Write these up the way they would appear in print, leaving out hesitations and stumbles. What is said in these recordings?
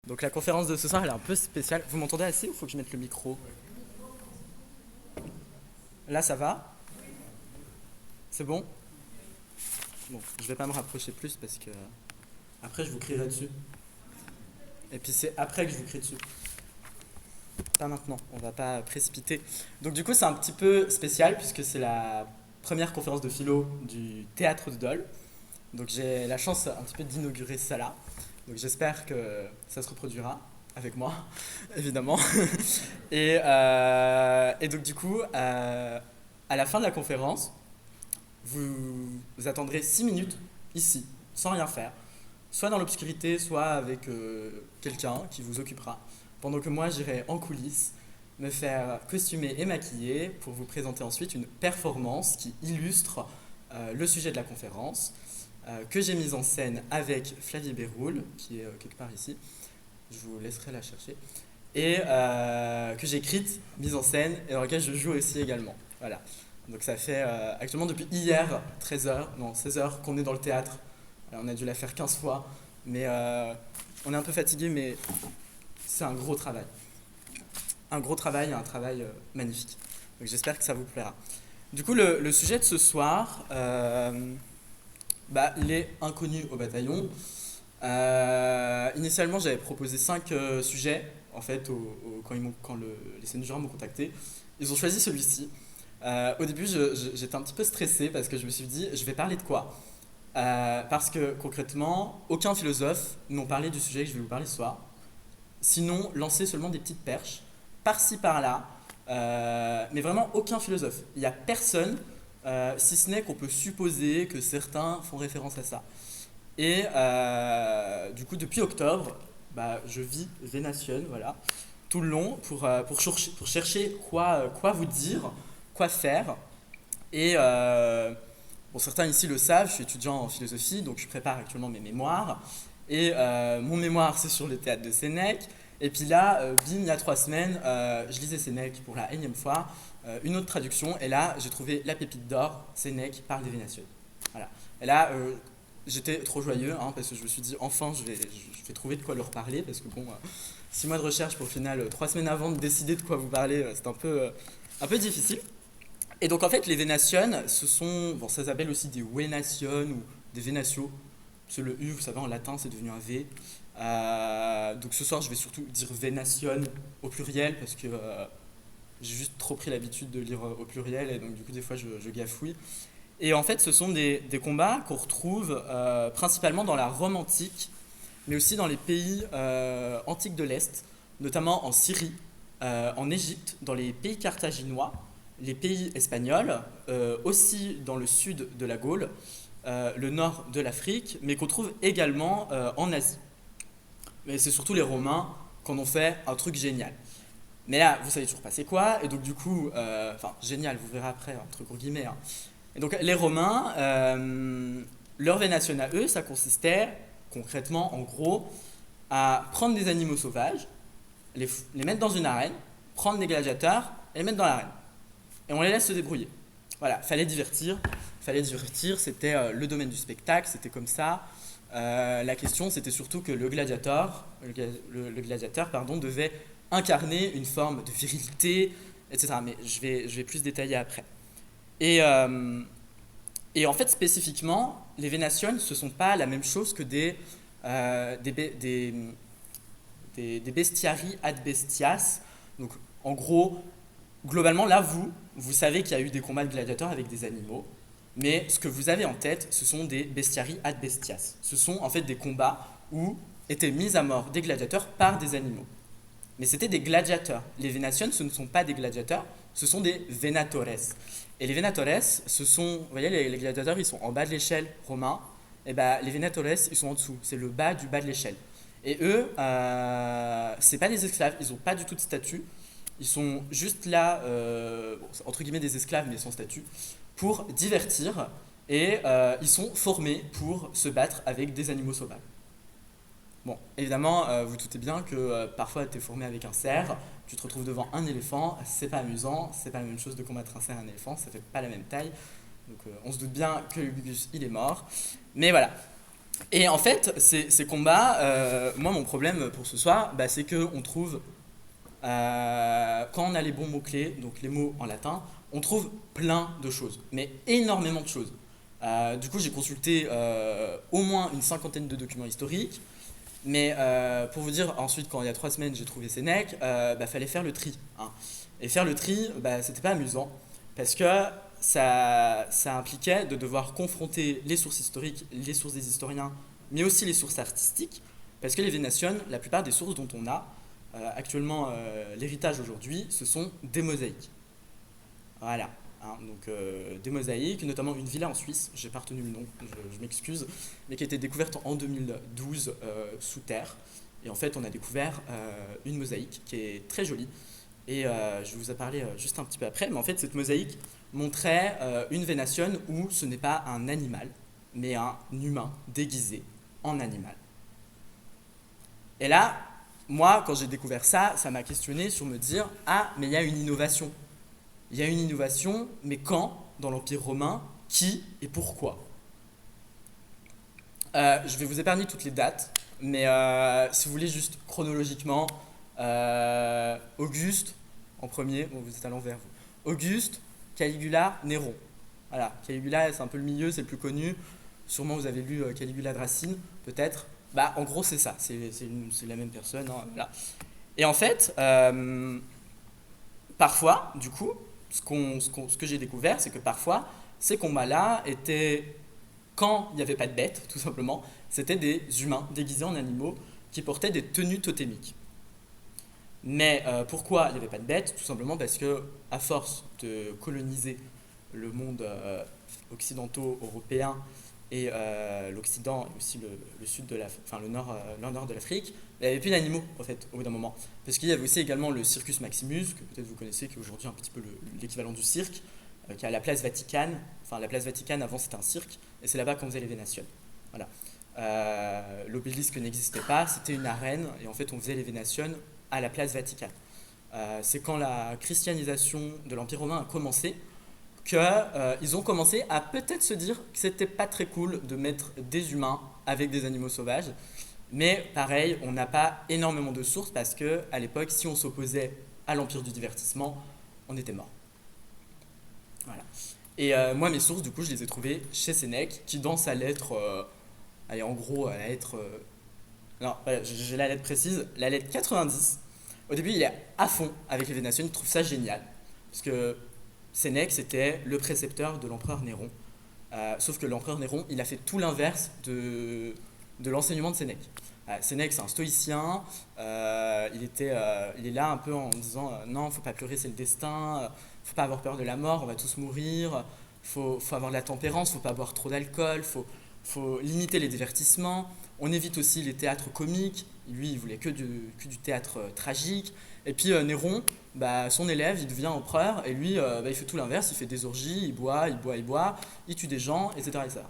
Donc la conférence de ce soir, elle est un peu spéciale. Vous m'entendez assez ou faut que je mette le micro? Là, ça va? C'est bon? Bon, je vais pas me rapprocher plus parce que après je vous crierai dessus. Et puis c'est après que je vous crie dessus. Pas maintenant, on va pas précipiter. Donc du coup, c'est un petit peu spécial puisque c'est la première conférence de philo du théâtre de Dole. Donc j'ai la chance un petit peu d'inaugurer ça là. Donc j'espère que ça se reproduira avec moi, évidemment. Et donc du coup, à la fin de la conférence, vous attendrez 6 minutes ici, sans rien faire, soit dans l'obscurité, soit avec quelqu'un qui vous occupera, pendant que moi j'irai en coulisses me faire costumer et maquiller pour vous présenter ensuite une performance qui illustre le sujet de la conférence, que j'ai mise en scène avec Flavie Béroul, qui est quelque part ici, je vous laisserai la chercher, et que j'ai écrite, mise en scène, et dans laquelle je joue aussi également. Voilà. Donc ça fait actuellement depuis hier 16 heures qu'on est dans le théâtre. Alors, on a dû la faire 15 fois, mais on est un peu fatigué, mais c'est un gros travail. Un gros travail et un travail magnifique. Donc j'espère que ça vous plaira. Du coup, le sujet de ce soir, les inconnus au bataillon. Initialement, j'avais proposé 5 sujets, en fait, quand les scènes m'ont contacté. Ils ont choisi celui-ci. Au début, j'étais un petit peu stressé parce que je me suis dit, je vais parler de quoi? Parce que concrètement, aucun philosophe n'ont parlé du sujet que je vais vous parler ce soir. Sinon, lancer seulement des petites perches, par-ci, par-là, mais vraiment aucun philosophe. Il n'y a personne, si ce n'est qu'on peut supposer que certains font référence à ça. Et du coup, depuis octobre, je vis Vénation, voilà, tout le long pour chercher quoi vous dire, quoi faire. Et certains ici le savent, je suis étudiant en philosophie, donc je prépare actuellement mes mémoires. Et mon mémoire, c'est sur le théâtre de Sénèque. Et puis là, bim, il y a 3 semaines, je lisais Sénèque pour la énième fois, une autre traduction. Et là, j'ai trouvé la pépite d'or, Sénèque parle des Vénatiennes. Voilà. Et là, j'étais trop joyeux parce que je me suis dit, enfin, je vais trouver de quoi leur parler. Parce que bon, 6 mois de recherche pour au final, 3 semaines avant de décider de quoi vous parler, c'est un peu difficile. Et donc en fait, les Vénatiennes, ça s'appelle aussi des Vénatiennes ou des Vénatio. C'est le U, vous savez, en latin, c'est devenu un V. Donc ce soir, je vais surtout dire Vénatiennes au pluriel parce que j'ai juste trop pris l'habitude de lire au pluriel et donc du coup, des fois, je gafouille. Et en fait, ce sont des combats qu'on retrouve principalement dans la Rome antique, mais aussi dans les pays antiques de l'Est, notamment en Syrie, en Égypte, dans les pays carthaginois, les pays espagnols, aussi dans le sud de la Gaule, le nord de l'Afrique, mais qu'on trouve également en Asie. Mais c'est surtout les Romains qui en ont fait un truc génial. Mais là, vous savez toujours pas c'est quoi, et donc du coup, génial, vous verrez après, entre gros guillemets. Et donc les Romains, leur vénation à eux, ça consistait concrètement, en gros, à prendre des animaux sauvages, les mettre dans une arène, prendre des gladiateurs et les mettre dans l'arène. Et on les laisse se débrouiller. Voilà, fallait divertir, c'était le domaine du spectacle, c'était comme ça. La question, c'était surtout que le gladiateur, devait incarner une forme de virilité, etc. Mais je vais plus détailler après. Et en fait, spécifiquement, les Vénatiennes, ce ne sont pas la même chose que des bestiarii ad bestias. Donc, en gros, globalement, là, vous savez qu'il y a eu des combats de gladiateurs avec des animaux, mais ce que vous avez en tête, ce sont des bestiarii ad bestias. Ce sont en fait des combats où étaient mis à mort des gladiateurs par des animaux. Mais c'était des gladiateurs. Les Vénatiennes, ce ne sont pas des gladiateurs, ce sont des venatores. Et les venatores, vous voyez, les gladiateurs, ils sont en bas de l'échelle romain, et les venatores, ils sont en dessous, c'est le bas du bas de l'échelle. Et eux, c'est pas des esclaves, ils n'ont pas du tout de statut, ils sont juste là, entre guillemets des esclaves, mais sans statut, pour divertir, et ils sont formés pour se battre avec des animaux sauvages. Bon, évidemment, vous doutez bien que parfois tu es formé avec un cerf, tu te retrouves devant un éléphant, c'est pas amusant, c'est pas la même chose de combattre un cerf et un éléphant, ça fait pas la même taille. Donc on se doute bien que Lugubius il est mort. Mais voilà. Et en fait, ces combats, moi mon problème pour ce soir, bah, c'est qu'on trouve, quand on a les bons mots-clés, donc les mots en latin, on trouve plein de choses, mais énormément de choses. Du coup, j'ai consulté au moins une cinquantaine de documents historiques, mais pour vous dire, ensuite, quand il y a 3 semaines, j'ai trouvé Sénèque, bah, fallait faire le tri, hein. Et faire le tri, bah, c'était pas amusant, parce que ça impliquait de devoir confronter les sources historiques, les sources des historiens, mais aussi les sources artistiques, parce que les Vénations, la plupart des sources dont on a actuellement l'héritage aujourd'hui, ce sont des mosaïques. Voilà. Hein, donc des mosaïques, notamment une villa en Suisse, j'ai pas retenu le nom, je m'excuse, mais qui a été découverte en 2012 sous terre. Et en fait, on a découvert une mosaïque qui est très jolie. Et je vais vous en parler juste un petit peu après. Mais en fait, cette mosaïque montrait une Vénation où ce n'est pas un animal, mais un humain déguisé en animal. Et là, moi, quand j'ai découvert ça, ça m'a questionné sur me dire, ah, mais il y a une innovation. Il y a une innovation, mais quand dans l'Empire romain, qui et pourquoi? Je vais vous épargner toutes les dates, mais si vous voulez juste chronologiquement, Auguste en premier, bon vous êtes à l'envers vous. Auguste, Caligula, Néron. Voilà, Caligula c'est un peu le milieu, c'est le plus connu. Sûrement vous avez lu Caligula de Racine, peut-être. Bah en gros c'est ça, c'est la même personne. Hein, voilà. Et en fait, parfois, du coup, ce que j'ai découvert, c'est que parfois, ces combats-là étaient, quand il n'y avait pas de bêtes, tout simplement, c'était des humains déguisés en animaux qui portaient des tenues totémiques. Mais pourquoi il n'y avait pas de bêtes? Tout simplement parce que, à force de coloniser le monde occidentaux-européen et l'Occident et aussi le sud de enfin, le nord de l'Afrique, il n'y avait plus d'animaux en fait au bout d'un moment. Parce qu'il y avait aussi également le Circus Maximus, que peut-être vous connaissez, qui est aujourd'hui un petit peu l'équivalent du cirque, qui est à la place Vaticane. Enfin, la place Vaticane avant c'était un cirque, et c'est là-bas qu'on faisait les Vénations. Voilà. L'obélisque n'existait pas, c'était une arène, et en fait on faisait les Vénations à la place Vaticane. C'est quand la christianisation de l'Empire romain a commencé qu'ils ont commencé à peut-être se dire que c'était pas très cool de mettre des humains avec des animaux sauvages. Mais pareil, on n'a pas énormément de sources parce que à l'époque, si on s'opposait à l'empire du divertissement, on était mort. Voilà. Et moi, mes sources, du coup, je les ai trouvées chez Sénèque, qui dans sa lettre, allez, en gros, la lettre, non, voilà, j'ai la lettre précise, la lettre 90. Au début, il est à fond avec les Vénations, il trouve ça génial, parce que Sénèque, c'était le précepteur de l'empereur Néron. Sauf que l'empereur Néron, il a fait tout l'inverse de l'enseignement de Sénèque. Sénèque, c'est un stoïcien. Il est là un peu en disant non, faut pas pleurer, c'est le destin. Faut pas avoir peur de la mort, on va tous mourir. Faut avoir de la tempérance, faut pas boire trop d'alcool. Faut limiter les divertissements. On évite aussi les théâtres comiques. Lui, il voulait que du théâtre tragique. Et puis Néron, bah, son élève, il devient empereur, et lui, bah, il fait tout l'inverse, il fait des orgies, il boit, il tue des gens, etc. etc.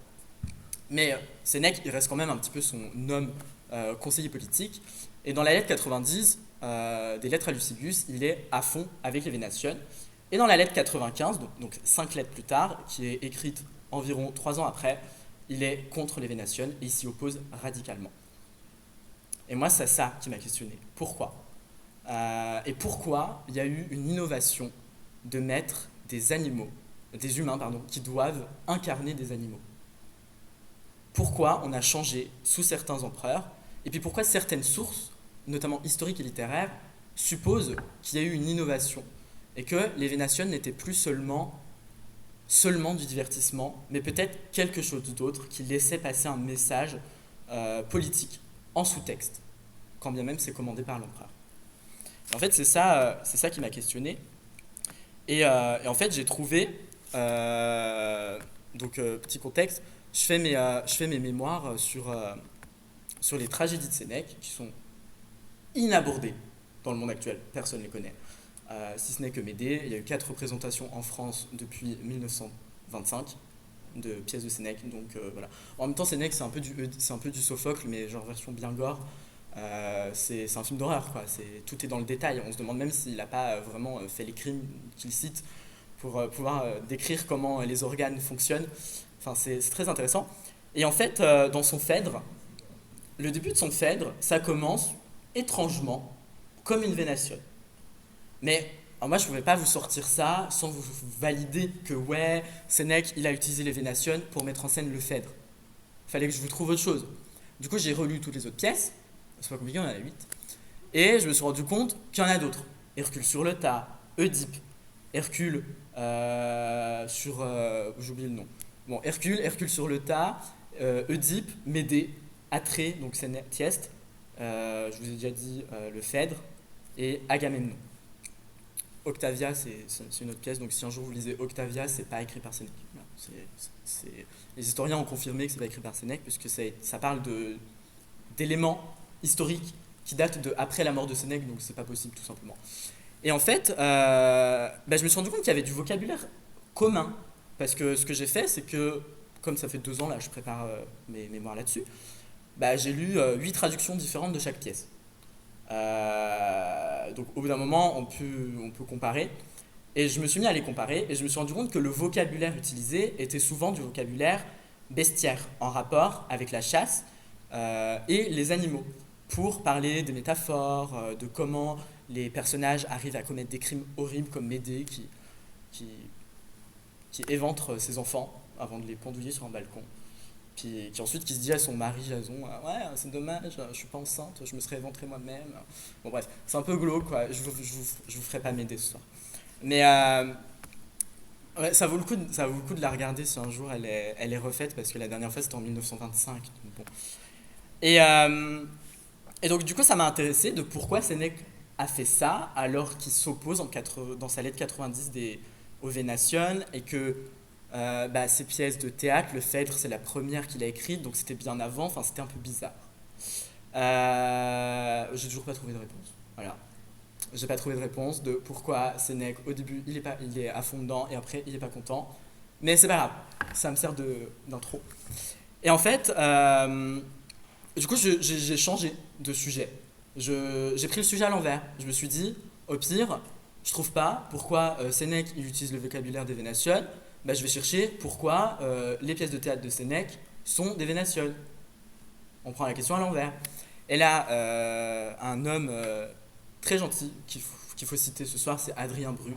Mais Sénèque, il reste quand même un petit peu son homme conseiller politique. Et dans la lettre 90 des lettres à Lucilius, il est à fond avec les Vénations. Et dans la lettre 95, donc 5 lettres plus tard, qui est écrite environ 3 ans après, il est contre les Vénations et il s'y oppose radicalement. Et moi, c'est ça qui m'a questionné. Pourquoi? Et pourquoi il y a eu une innovation de mettre des humains, pardon, qui doivent incarner des animaux? Pourquoi on a changé sous certains empereurs? Et puis pourquoi certaines sources, notamment historiques et littéraires, supposent qu'il y a eu une innovation et que les Vénations n'étaient plus seulement du divertissement, mais peut-être quelque chose d'autre qui laissait passer un message politique en sous-texte, quand bien même c'est commandé par l'empereur. En fait, c'est ça qui m'a questionné. Et en fait, j'ai trouvé, petit contexte, je fais mes mémoires sur les tragédies de Sénèque, qui sont inabordées dans le monde actuel. Personne ne les connaît. Si ce n'est que Médée, il y a eu 4 représentations en France depuis 1925 de pièces de Sénèque. Donc voilà. En même temps, Sénèque, c'est un peu du Sophocle, mais genre version bien gore. C'est un film d'horreur, quoi. Tout est dans le détail. On se demande même s'il n'a pas vraiment fait les crimes qu'il cite pour pouvoir décrire comment les organes fonctionnent. Enfin, c'est très intéressant. Et en fait, dans son Phèdre, le début de son Phèdre, ça commence étrangement comme une vénatione. Mais alors moi, je ne pouvais pas vous sortir ça sans vous valider que ouais, Sénèque, il a utilisé les vénationnes pour mettre en scène le Phèdre. Il fallait que je vous trouve autre chose. Du coup, j'ai relu toutes les autres pièces. C'est pas compliqué, on en a 8. Et je me suis rendu compte qu'il y en a d'autres. Hercule sur le tas, Oedipe, Hercule sur... j'ai oublié le nom. Bon, Hercule sur le tas, Oedipe, Médée, Atrée, donc c'est Tieste, je vous ai déjà dit le Phèdre, et Agamemnon. Octavia, c'est une autre pièce, donc si un jour vous lisez Octavia, c'est pas écrit par Sénèque. Voilà, les historiens ont confirmé que c'est pas écrit par Sénèque, puisque ça parle d'éléments historiques qui datent de après la mort de Sénèque, donc c'est pas possible tout simplement. Et en fait, je me suis rendu compte qu'il y avait du vocabulaire commun, parce que ce que j'ai fait, c'est que, comme ça fait 2 ans, là, je prépare mes mémoires là-dessus, j'ai lu 8 traductions différentes de chaque pièce. Donc au bout d'un moment, on peut comparer. Et je me suis mis à les comparer et je me suis rendu compte que le vocabulaire utilisé était souvent du vocabulaire bestiaire, en rapport avec la chasse et les animaux, pour parler des métaphores, de comment les personnages arrivent à commettre des crimes horribles comme Médée qui, qui éventre ses enfants avant de les pendouiller sur un balcon. Puis qui ensuite qui se dit à son mari Jason, ouais, c'est dommage, je suis pas enceinte, je me serais éventré moi-même. Bon bref, c'est un peu glauque quoi, je vous ferai pas m'aider ce soir. Mais ouais, ça vaut le coup de la regarder si un jour elle est refaite, parce que la dernière fois c'était en 1925. Donc bon. Et, euh, et donc du coup ça m'a intéressé de pourquoi Sénèque a fait ça alors qu'il s'oppose dans sa lettre 90 aux Vénations, et que ces pièces de théâtre, le Phèdre, c'est la première qu'il a écrite, donc c'était bien avant, enfin c'était un peu bizarre. J'ai toujours pas trouvé de réponse. Voilà. J'ai pas trouvé de réponse de pourquoi Sénèque, au début, il est à fond dedans et après, il est pas content. Mais c'est pas grave, ça me sert d'intro. Et en fait, du coup, j'ai changé de sujet. J'ai pris le sujet à l'envers. Je me suis dit, au pire, je trouve pas pourquoi Sénèque il utilise le vocabulaire des Vénations. Je vais chercher pourquoi les pièces de théâtre de Sénèque sont des Vénations. On prend la question à l'envers. Et là, un homme très gentil qu'il faut citer ce soir, c'est Adrien Bru,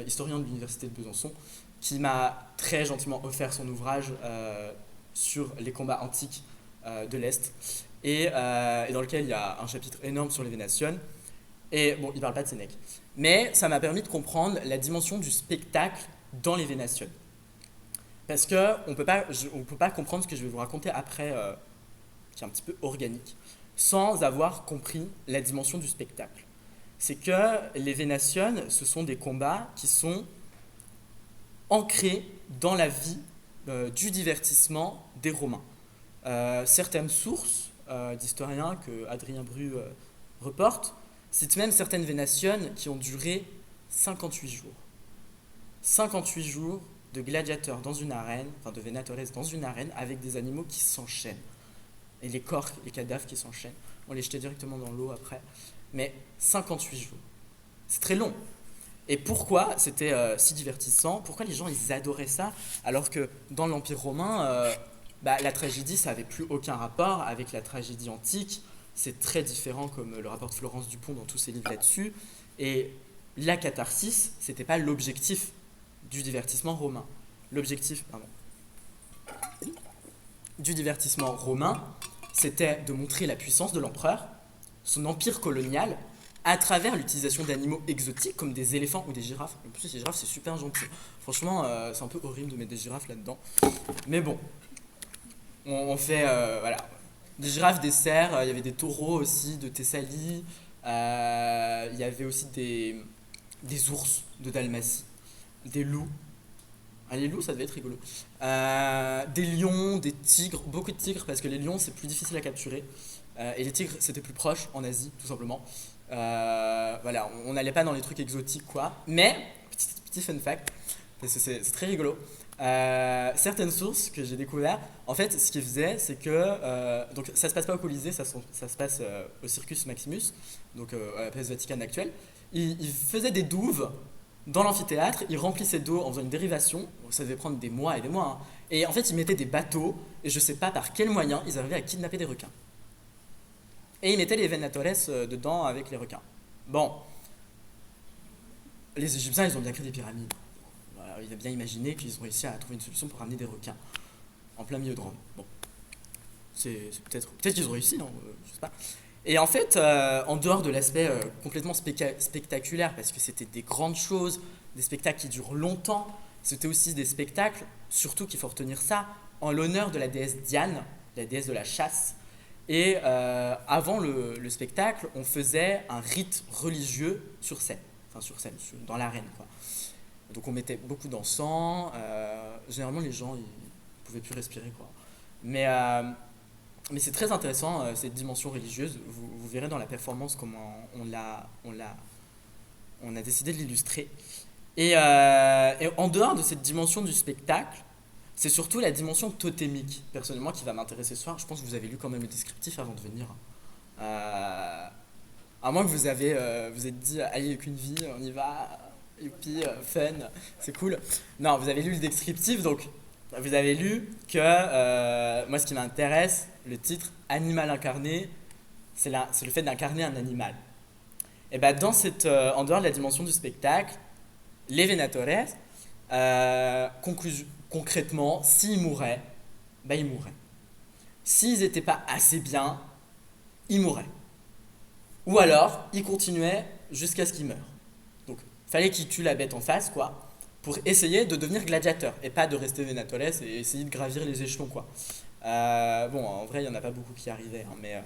historien de l'université de Besançon, qui m'a très gentiment offert son ouvrage sur les combats antiques de l'Est, et dans lequel il y a un chapitre énorme sur les Vénations. Et bon, il ne parle pas de Sénèque. Mais ça m'a permis de comprendre la dimension du spectacle dans les Vénations. Parce qu'on ne peut pas comprendre ce que je vais vous raconter après, qui est un petit peu organique, sans avoir compris la dimension du spectacle. C'est que les Vénations, ce sont des combats qui sont ancrés dans la vie du divertissement des Romains. Certaines sources d'historiens que Adrien Bru reporte citent même certaines Vénations qui ont duré 58 jours. 58 jours de gladiateurs dans une arène, enfin de vénatores dans une arène, avec des animaux qui s'enchaînent. Et les corps, les cadavres qui s'enchaînent. On les jetait directement dans l'eau après. Mais 58 jours. C'est très long. Et pourquoi c'était si divertissant? Pourquoi les gens ils adoraient ça? Alors que dans l'Empire romain, la tragédie, ça n'avait plus aucun rapport avec la tragédie antique. C'est très différent, comme le rapporte Florence Dupont dans tous ses livres là-dessus. Et la catharsis, c'était pas l'objectif du divertissement romain. L'objectif du divertissement romain, c'était de montrer la puissance de l'empereur, son empire colonial, à travers l'utilisation d'animaux exotiques comme des éléphants ou des girafes. En plus, les girafes, c'est super gentil. Franchement, c'est un peu horrible de mettre des girafes là-dedans. Mais bon, on fait, voilà, des girafes, des cerfs, il y avait des taureaux aussi de Thessalie, il y avait aussi des ours de Dalmatie, des loups. Ah, les loups, ça devait être rigolo. Des lions, des tigres, beaucoup de tigres, parce que les lions, c'est plus difficile à capturer. Et les tigres, c'était plus proche en Asie, tout simplement. Voilà, on n'allait pas dans les trucs exotiques, quoi. Mais, petit fun fact, c'est très rigolo. Certaines sources que j'ai découvertes, en fait, ce qu'ils faisaient, c'est que donc ça se passe pas au Colisée, ça se passe au Circus Maximus, donc à la place Vatican actuelle. Ils faisaient des douves Dans l'amphithéâtre, ils remplissaient d'eau en faisant une dérivation, ça devait prendre des mois et des mois, hein. Et en fait, ils mettaient des bateaux, et je sais pas par quel moyen ils arrivaient à kidnapper des requins. Et ils mettaient les venatores dedans avec les requins. Bon, les Égyptiens, ils ont bien créé des pyramides. Voilà, il a bien imaginé qu'ils ont réussi à trouver une solution pour ramener des requins en plein milieu de Rome. Bon, c'est peut-être qu'ils ont réussi, non, je sais pas. Et en fait, en dehors de l'aspect complètement spectaculaire, parce que c'était des grandes choses, des spectacles qui durent longtemps, c'était aussi des spectacles, surtout qu'il faut retenir ça, en l'honneur de la déesse Diane, la déesse de la chasse. Et avant le spectacle, on faisait un rite religieux sur scène, enfin sur scène, dans l'arène, quoi. Donc on mettait beaucoup d'encens, généralement les gens ils pouvaient plus respirer, quoi. Mais, euh, mais c'est très intéressant cette dimension religieuse, vous verrez dans la performance comment on a décidé de l'illustrer. Et en dehors de cette dimension du spectacle, c'est surtout la dimension totémique, personnellement, qui va m'intéresser ce soir. Je pense que vous avez lu quand même le descriptif avant de venir. À moins que vous êtes dit, allez, qu'une vie, on y va, youpi, fun, c'est cool. Non, vous avez lu le descriptif, donc vous avez lu que, moi ce qui m'intéresse, le titre Animal incarné, c'est le fait d'incarner un animal. Et bien en dehors de la dimension du spectacle, les venatores, concrètement, s'ils mouraient, ben ils mouraient. S'ils n'étaient pas assez bien, ils mouraient. Ou alors, ils continuaient jusqu'à ce qu'ils meurent. Donc, fallait qu'ils tuent la bête en face, quoi, pour essayer de devenir gladiateur, et pas de rester venatores et essayer de gravir les échelons, quoi. Bon, en vrai, il n'y en a pas beaucoup qui arrivaient, hein, mais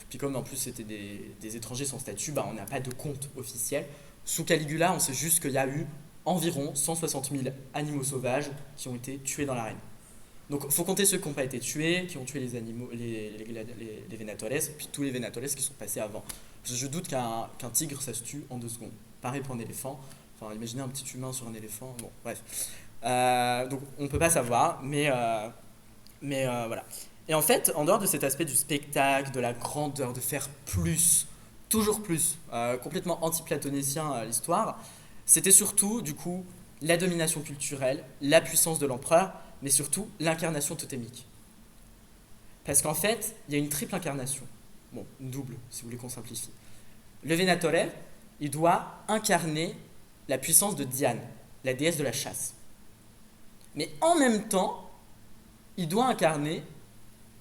puis comme en plus c'était des étrangers sans statut, bah, on n'a pas de compte officiel. Sous Caligula, on sait juste qu'il y a eu environ 160 000 animaux sauvages qui ont été tués dans l'arène. Donc il faut compter ceux qui n'ont pas été tués, qui ont tué les animaux, les venatores, puis tous les venatores qui sont passés avant. Je doute qu'un tigre ça se tue en 2 secondes. Pareil pour un éléphant. Enfin, imaginez un petit humain sur un éléphant. Bon, bref. Donc on ne peut pas savoir, mais voilà. Et en fait, en dehors de cet aspect du spectacle, de la grandeur, de faire plus, toujours plus, complètement anti-platonicien l'histoire, c'était surtout, du coup, la domination culturelle, la puissance de l'empereur, mais surtout l'incarnation totémique. Parce qu'en fait, il y a une triple incarnation. Bon, une double, si vous voulez qu'on simplifie. Le Venatore, il doit incarner la puissance de Diane, la déesse de la chasse. Mais en même temps, il doit incarner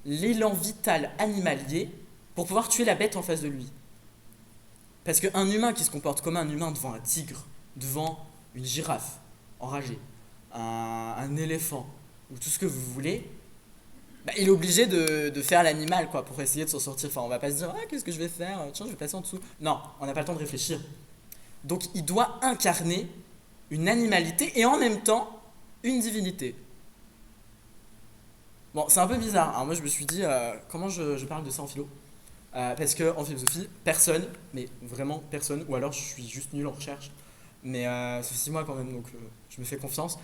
l'élan vital animalier pour pouvoir tuer la bête en face de lui. Parce qu'un humain qui se comporte comme un humain devant un tigre, devant une girafe enragée, un éléphant, ou tout ce que vous voulez, bah, il est obligé de faire l'animal quoi, pour essayer de s'en sortir. Enfin, on va pas se dire, ah, qu'est-ce que je vais faire? Tiens, je vais passer en dessous. Non, on n'a pas le temps de réfléchir. Donc il doit incarner une animalité et en même temps une divinité. Bon, c'est un peu bizarre. Alors moi, je me suis dit, comment je parle de ça en philo? Parce qu'en philosophie, personne, mais vraiment personne, ou alors je suis juste nul en recherche, mais c'est 6 mois quand même, donc je me fais confiance.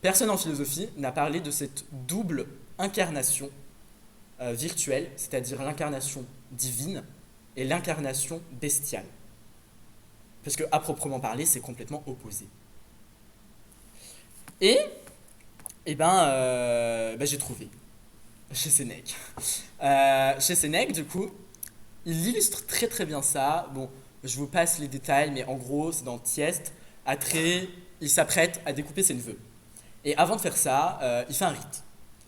Personne en philosophie n'a parlé de cette double incarnation virtuelle, c'est-à-dire l'incarnation divine et l'incarnation bestiale. Parce qu'à proprement parler, c'est complètement opposé. Et, j'ai trouvé, chez Sénèque. Chez Sénèque, du coup, il illustre très très bien ça. Bon, je vous passe les détails, mais en gros, c'est dans Thyeste. Atrée, il s'apprête à découper ses neveux. Et avant de faire ça, il fait un rite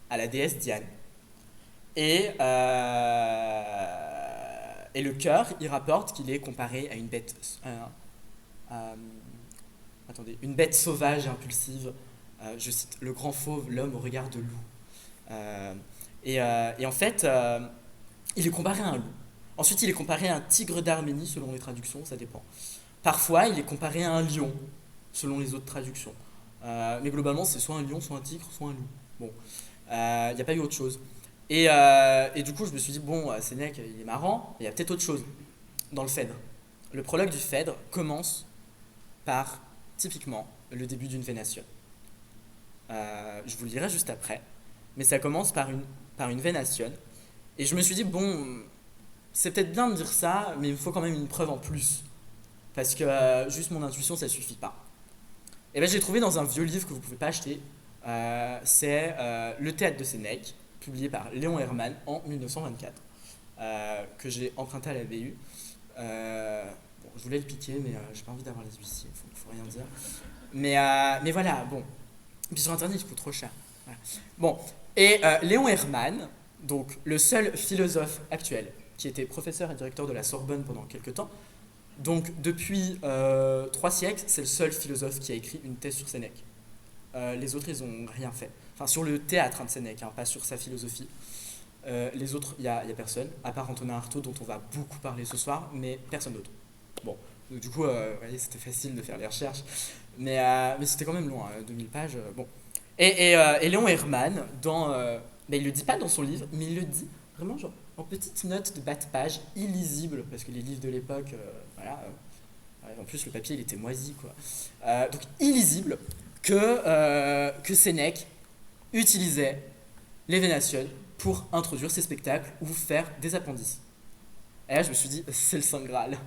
à la déesse Diane. Et le cœur, il rapporte qu'il est comparé à une bête, une bête sauvage et impulsive. Je cite, le grand fauve, l'homme au regard de loup. Et en fait, il est comparé à un loup. Ensuite, il est comparé à un tigre d'Arménie, selon les traductions, ça dépend. Parfois, il est comparé à un lion, selon les autres traductions. Mais globalement, c'est soit un lion, soit un tigre, soit un loup. Bon, il n'y a pas eu autre chose. Et du coup, je me suis dit, bon, Sénèque, il est marrant, il y a peut-être autre chose dans le Phèdre. Le prologue du Phèdre commence par, typiquement, le début d'une vénation. Je vous le dirai juste après, mais ça commence par une vénation. Et je me suis dit, bon, c'est peut-être bien de dire ça, mais il me faut quand même une preuve en plus. Parce que juste mon intuition, ça ne suffit pas. Et ben j'ai trouvé dans un vieux livre que vous pouvez pas acheter. C'est Le théâtre de Sénèque, publié par Léon Herman en 1924, que j'ai emprunté à la BU. Bon, je voulais le piquer, mais j'ai pas envie d'avoir les huissiers, faut rien dire. Mais voilà, bon. Puis sur internet, il coûte trop cher. Voilà. Bon, et Léon Herman, donc le seul philosophe actuel qui était professeur et directeur de la Sorbonne pendant quelques temps, donc depuis 3 siècles, c'est le seul philosophe qui a écrit une thèse sur Sénèque. Les autres, ils ont rien fait. Enfin, sur le théâtre de Sénèque, hein, pas sur sa philosophie. Les autres, il y a personne, à part Antonin Artaud, dont on va beaucoup parler ce soir, mais personne d'autre. Bon, donc, du coup, vous voyez, c'était facile de faire les recherches, mais c'était quand même loin, 2000 pages. Bon. Et Léon Herman, mais il le dit pas dans son livre, mais il le dit vraiment genre en petites notes de bas de page, illisibles, parce que les livres de l'époque, voilà, en plus le papier il était moisi, quoi. Donc illisible, que Sénèque utilisait les Vénatiennes pour introduire ses spectacles ou faire des appendices. Et là je me suis dit, c'est le Saint Graal.